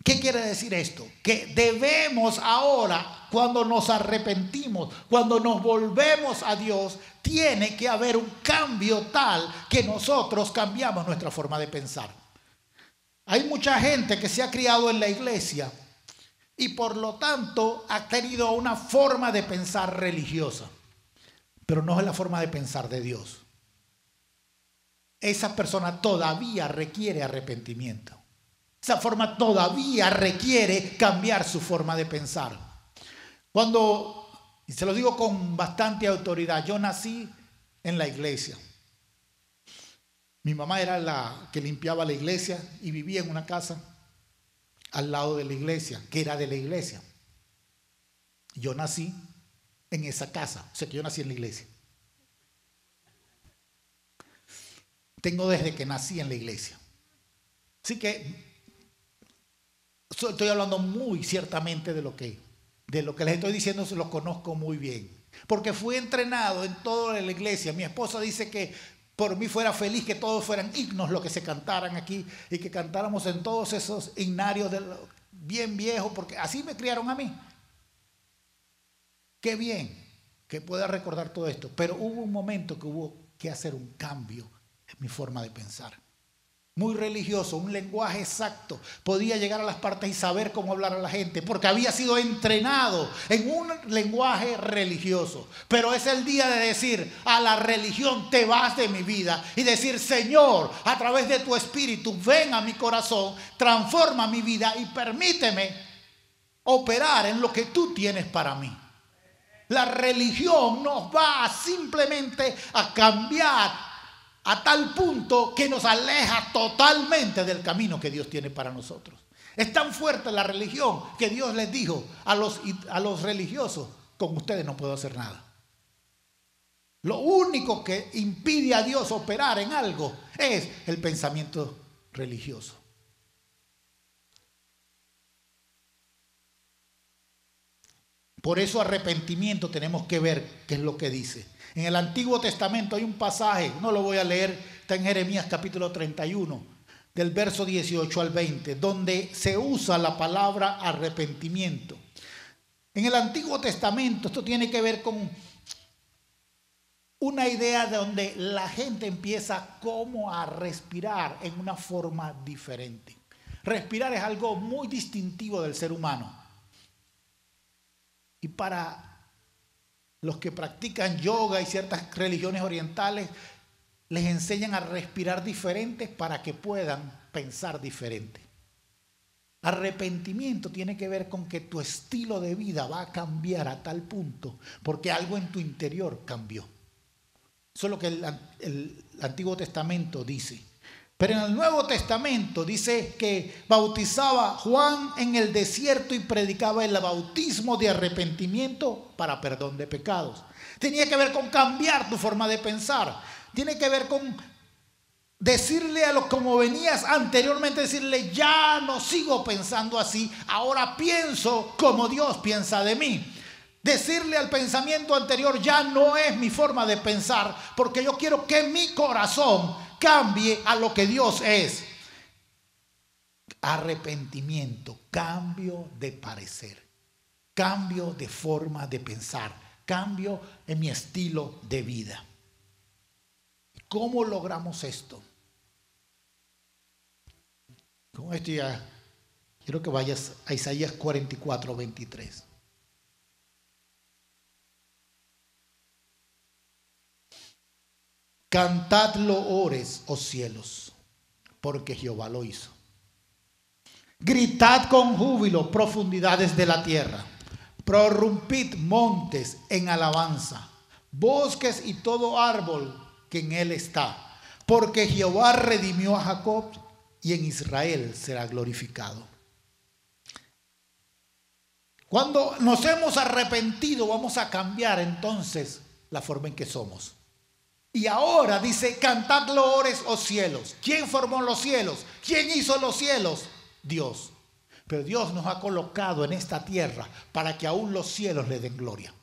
¿Qué quiere decir esto? Que debemos ahora, cuando nos arrepentimos, cuando nos volvemos a Dios, tiene que haber un cambio tal que nosotros cambiamos nuestra forma de pensar. Hay mucha gente que se ha criado en la iglesia y por lo tanto ha tenido una forma de pensar religiosa, pero no es la forma de pensar de Dios. Esa persona todavía requiere arrepentimiento. Esa forma todavía requiere cambiar su forma de pensar. Y se lo digo con bastante autoridad, yo nací en la iglesia. Mi mamá era la que limpiaba la iglesia y vivía en una casa al lado de la iglesia, que era de la iglesia. Yo nací en esa casa, o sea que yo nací en la iglesia. Tengo desde que nací en la iglesia. Así que estoy hablando muy ciertamente de lo que les estoy diciendo, se lo conozco muy bien. Porque fui entrenado en toda la iglesia. Mi esposa dice que por mí fuera feliz que todos fueran himnos los que se cantaran aquí y que cantáramos en todos esos himnarios bien viejos, porque así me criaron a mí. Qué bien que pueda recordar todo esto, pero hubo un momento que hubo que hacer un cambio en mi forma de pensar. Muy religioso, un lenguaje exacto. Podía llegar a las partes y saber cómo hablar a la gente, porque había sido entrenado en un lenguaje religioso. Pero es el día de decir a la religión: te vas de mi vida, y decir: Señor, a través de tu espíritu, ven a mi corazón, transforma mi vida y permíteme operar en lo que tú tienes para mí. La religión nos va simplemente a cambiar a tal punto que nos aleja totalmente del camino que Dios tiene para nosotros. Es tan fuerte la religión que Dios les dijo a los religiosos: con ustedes no puedo hacer nada. Lo único que impide a Dios operar en algo es el pensamiento religioso. Por eso arrepentimiento tenemos que ver qué es lo que dice. En el Antiguo Testamento hay un pasaje, no lo voy a leer, está en Jeremías capítulo 31, del verso 18 al 20, donde se usa la palabra arrepentimiento. En el Antiguo Testamento esto tiene que ver con una idea de donde la gente empieza como a respirar en una forma diferente. Respirar es algo muy distintivo del ser humano. Y para los que practican yoga y ciertas religiones orientales, les enseñan a respirar diferentes para que puedan pensar diferente. Arrepentimiento tiene que ver con que tu estilo de vida va a cambiar a tal punto porque algo en tu interior cambió. Eso es lo que el Antiguo Testamento dice. Pero en el Nuevo Testamento dice que bautizaba Juan en el desierto y predicaba el bautismo de arrepentimiento para perdón de pecados. Tenía que ver con cambiar tu forma de pensar. Tiene que ver con decirle a los como venías anteriormente, decirle: ya no sigo pensando así, ahora pienso como Dios piensa de mí. Decirle al pensamiento anterior: ya no es mi forma de pensar, porque yo quiero que mi corazón cambie a lo que Dios es. Arrepentimiento, cambio de parecer, cambio de forma de pensar, cambio en mi estilo de vida. ¿Cómo logramos esto? Con esto ya quiero que vayas a Isaías 44, 23. Cantad loores, oh cielos, porque Jehová lo hizo. Gritad con júbilo, profundidades de la tierra. Prorrumpid montes en alabanza, bosques y todo árbol que en él está. Porque Jehová redimió a Jacob y en Israel será glorificado. Cuando nos hemos arrepentido, vamos a cambiar entonces la forma en que somos. Y ahora dice, cantad loores, oh cielos. ¿Quién formó los cielos? ¿Quién hizo los cielos? Dios. Pero Dios nos ha colocado en esta tierra para que aún los cielos le den gloria.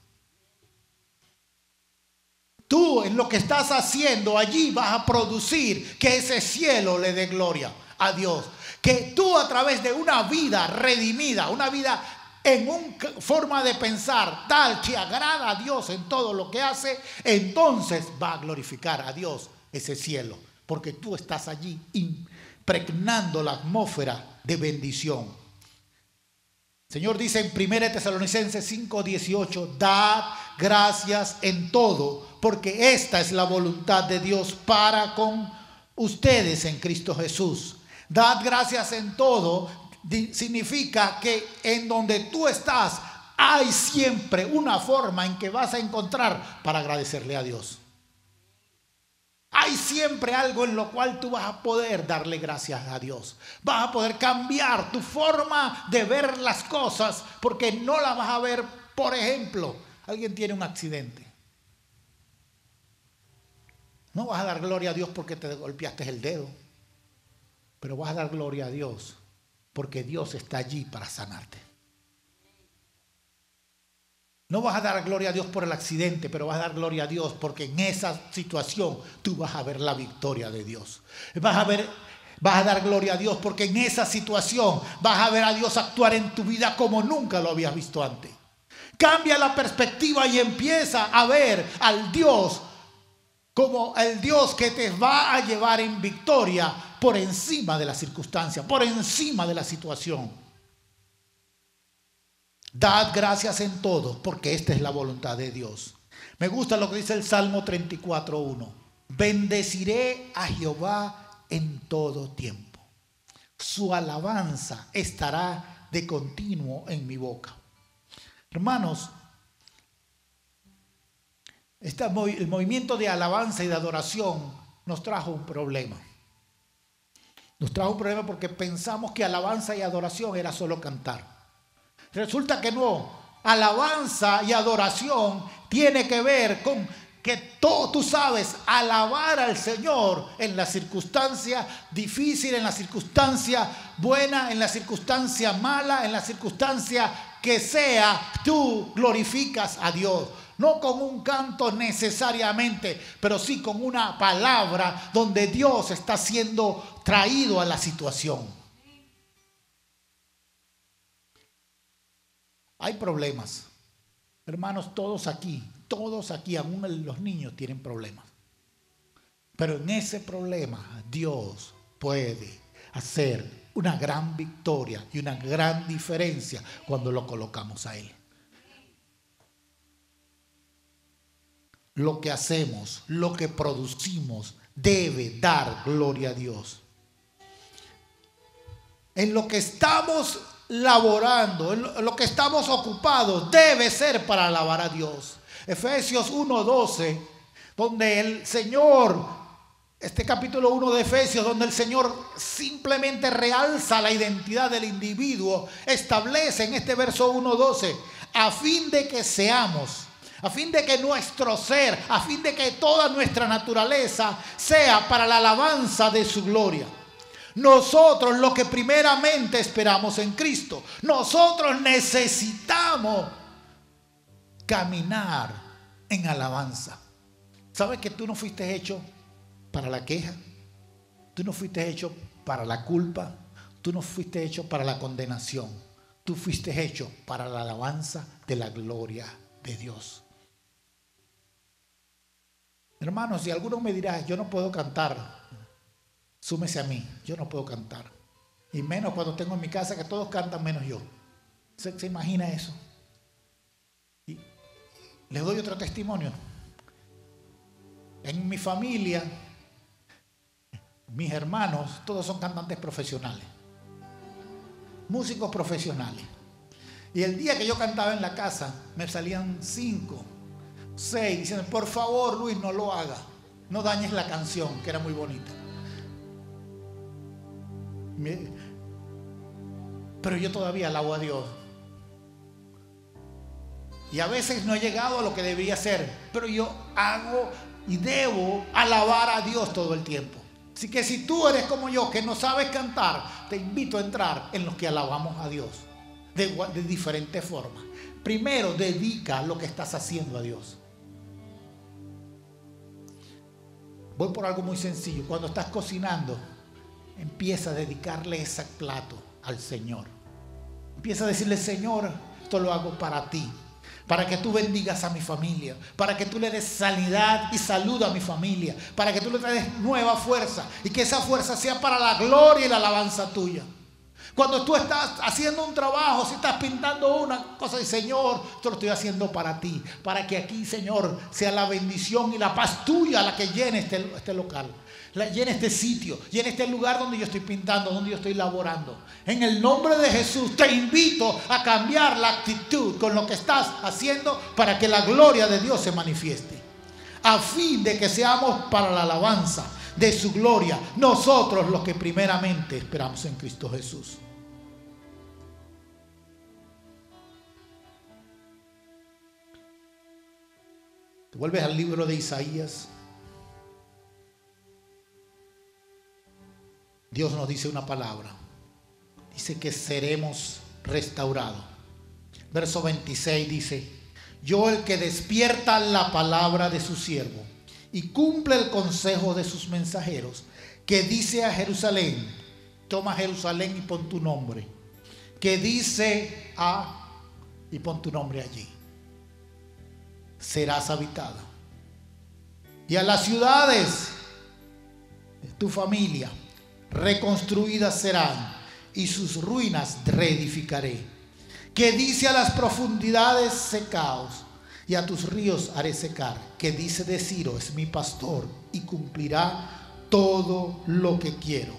Tú en lo que estás haciendo allí vas a producir que ese cielo le dé gloria a Dios. Que tú a través de una vida redimida, una vida en una forma de pensar tal que agrada a Dios en todo lo que hace, entonces va a glorificar a Dios ese cielo. Porque tú estás allí impregnando la atmósfera de bendición. El Señor dice en 1 Tesalonicenses 5:18, dad gracias en todo, porque esta es la voluntad de Dios para con ustedes en Cristo Jesús. Dad gracias en todo significa que en donde tú estás hay siempre una forma en que vas a encontrar para agradecerle a Dios. Hay siempre algo en lo cual tú vas a poder darle gracias a Dios. Vas a poder cambiar tu forma de ver las cosas porque no las vas a ver. Por ejemplo, alguien tiene un accidente. No vas a dar gloria a Dios porque te golpeaste el dedo, pero vas a dar gloria a Dios porque Dios está allí para sanarte. No vas a dar gloria a Dios por el accidente, pero vas a dar gloria a Dios porque en esa situación tú vas a ver la victoria de Dios. Vas a dar gloria a Dios porque en esa situación vas a ver a Dios actuar en tu vida como nunca lo habías visto antes. Cambia la perspectiva y empieza a ver al Dios como el Dios que te va a llevar en victoria por encima de la circunstancia, por encima de la situación. Dad gracias en todo, porque esta es la voluntad de Dios. Me gusta lo que dice el Salmo 34:1. Bendeciré a Jehová en todo tiempo. Su alabanza estará de continuo en mi boca. Hermanos, el movimiento de alabanza y de adoración nos trajo un problema. Nos trajo un problema porque pensamos que alabanza y adoración era solo cantar. Resulta que no. Alabanza y adoración tiene que ver con que tú sabes alabar al Señor en la circunstancia difícil, en la circunstancia buena, en la circunstancia mala, en la circunstancia que sea, tú glorificas a Dios. No con un canto necesariamente, pero sí con una palabra donde Dios está siendo traído a la situación. Hay problemas. Hermanos, todos aquí, aún los niños tienen problemas. Pero en ese problema Dios puede hacer una gran victoria y una gran diferencia cuando lo colocamos a Él. Lo que hacemos, lo que producimos, debe dar gloria a Dios. En lo que estamos laborando, en lo que estamos ocupados, debe ser para alabar a Dios. Efesios 1:12, donde el Señor, este capítulo 1 de Efesios, donde el Señor simplemente realza la identidad del individuo, establece en este verso 1:12, a fin de que seamos, a fin de que nuestro ser, a fin de que toda nuestra naturaleza sea para la alabanza de su gloria. Nosotros lo que primeramente esperamos en Cristo. Nosotros necesitamos caminar en alabanza. ¿Sabes que tú no fuiste hecho para la queja? Tú no fuiste hecho para la culpa. Tú no fuiste hecho para la condenación. Tú fuiste hecho para la alabanza de la gloria de Dios. Hermanos, si alguno me dirá, yo no puedo cantar, súmese a mí, yo no puedo cantar. Y menos cuando tengo en mi casa que todos cantan menos yo. ¿Se imagina eso? Y les doy otro testimonio. En mi familia, mis hermanos, todos son cantantes profesionales, músicos profesionales. Y el día que yo cantaba en la casa, me salían 5, 6, diciendo, por favor, Luis, no lo hagas, no dañes la canción, que era muy bonita. Pero yo todavía alabo a Dios. Y a veces no he llegado a lo que debería ser, pero yo hago y debo alabar a Dios todo el tiempo. Así que si tú eres como yo, que no sabes cantar, te invito a entrar en los que alabamos a Dios de diferentes formas. Primero, dedica lo que estás haciendo a Dios. Voy por algo muy sencillo. Cuando estás cocinando, empieza a dedicarle ese plato al Señor. Empieza a decirle, Señor, esto lo hago para ti, para que tú bendigas a mi familia, para que tú le des sanidad y salud a mi familia, para que tú le des nueva fuerza y que esa fuerza sea para la gloria y la alabanza tuya. Cuando tú estás haciendo un trabajo, si estás pintando una cosa, y Señor, esto lo estoy haciendo para ti, para que aquí, Señor, sea la bendición y la paz tuya la que llene este local, llene este sitio, llene este lugar donde yo estoy pintando, donde yo estoy laborando. En el nombre de Jesús te invito a cambiar la actitud con lo que estás haciendo para que la gloria de Dios se manifieste, a fin de que seamos para la alabanza de su gloria, nosotros los que primeramente esperamos en Cristo Jesús. Te vuelves al libro de Isaías. Dios nos dice una palabra. Dice que seremos restaurados. Verso 26 dice, yo el que despierta la palabra de su siervo y cumple el consejo de sus mensajeros, que dice a Jerusalén, toma Jerusalén y pon tu nombre, que dice a, y pon tu nombre allí, serás habitada. Y a las ciudades de tu familia reconstruidas serán, y sus ruinas reedificaré. Que dice a las profundidades secaos, y a tus ríos haré secar. Que dice de Ciro, es mi pastor y cumplirá todo lo que quiero.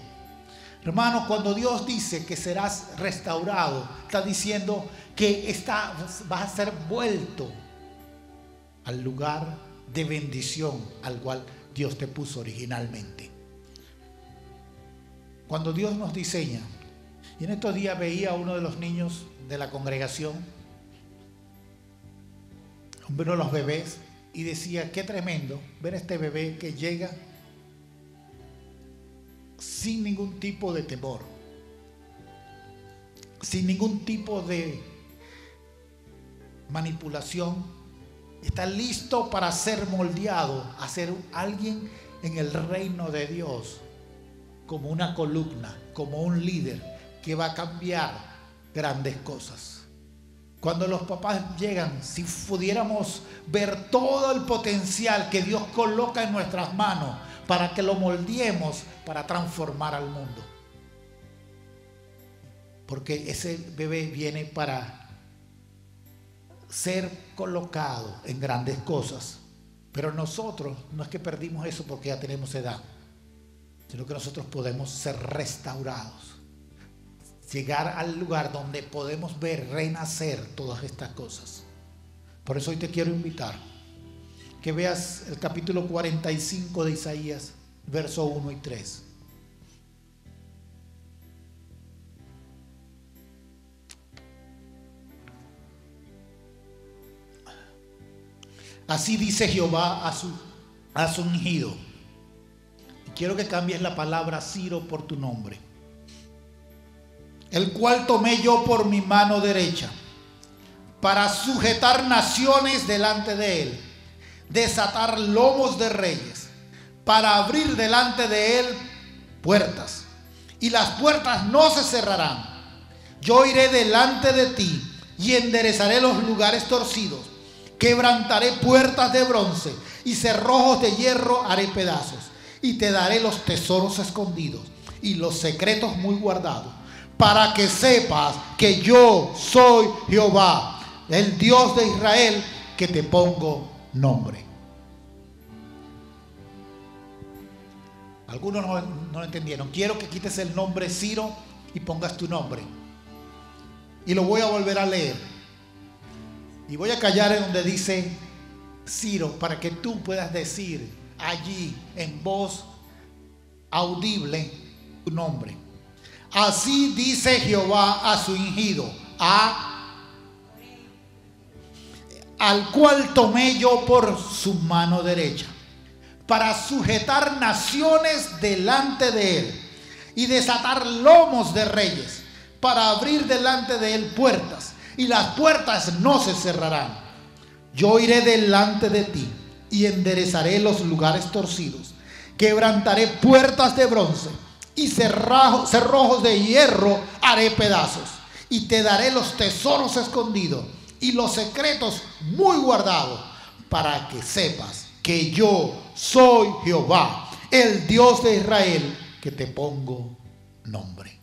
Hermano, cuando Dios dice que serás restaurado, está diciendo que vas a ser vuelto al lugar de bendición al cual Dios te puso originalmente. Cuando Dios nos diseña, y en estos días veía a uno de los niños de la congregación, uno de los bebés, y decía, qué tremendo ver a este bebé que llega sin ningún tipo de temor, sin ningún tipo de manipulación, está listo para ser moldeado a ser alguien en el reino de Dios, como una columna, como un líder que va a cambiar grandes cosas. Cuando los papás llegan, si pudiéramos ver todo el potencial que Dios coloca en nuestras manos para que lo moldeemos para transformar al mundo. Porque ese bebé viene para ser colocado en grandes cosas. Pero nosotros no es que perdimos eso porque ya tenemos edad, sino que nosotros podemos ser restaurados. Llegar al lugar donde podemos ver renacer todas estas cosas. Por eso hoy te quiero invitar que veas el capítulo 45 de Isaías, verso 1 y 3. Así dice Jehová a su ungido. Quiero que cambies la palabra Ciro por tu nombre. El cual tomé yo por mi mano derecha, para sujetar naciones delante de él, desatar lomos de reyes, para abrir delante de él puertas, y las puertas no se cerrarán. Yo iré delante de ti y enderezaré los lugares torcidos, Quebrantaré puertas de bronce y cerrojos de hierro haré pedazos. Y te daré los tesoros escondidos y los secretos muy guardados, para que sepas que yo soy Jehová, el Dios de Israel, que te pongo nombre. Algunos no lo entendieron. Quiero que quites el nombre Ciro y pongas tu nombre. Y lo voy a volver a leer. Y voy a callar en donde dice Ciro, para que tú puedas decir allí en voz audible tu nombre. Así dice Jehová a su ungido, al cual tomé yo por su mano derecha, para sujetar naciones delante de él y desatar lomos de reyes, para abrir delante de él puertas, y las puertas no se cerrarán. Yo iré delante de ti y enderezaré los lugares torcidos, quebrantaré puertas de bronce y cerrojos de hierro haré pedazos, y te daré los tesoros escondidos y los secretos muy guardados, para que sepas que yo soy Jehová, el Dios de Israel, que te pongo nombre.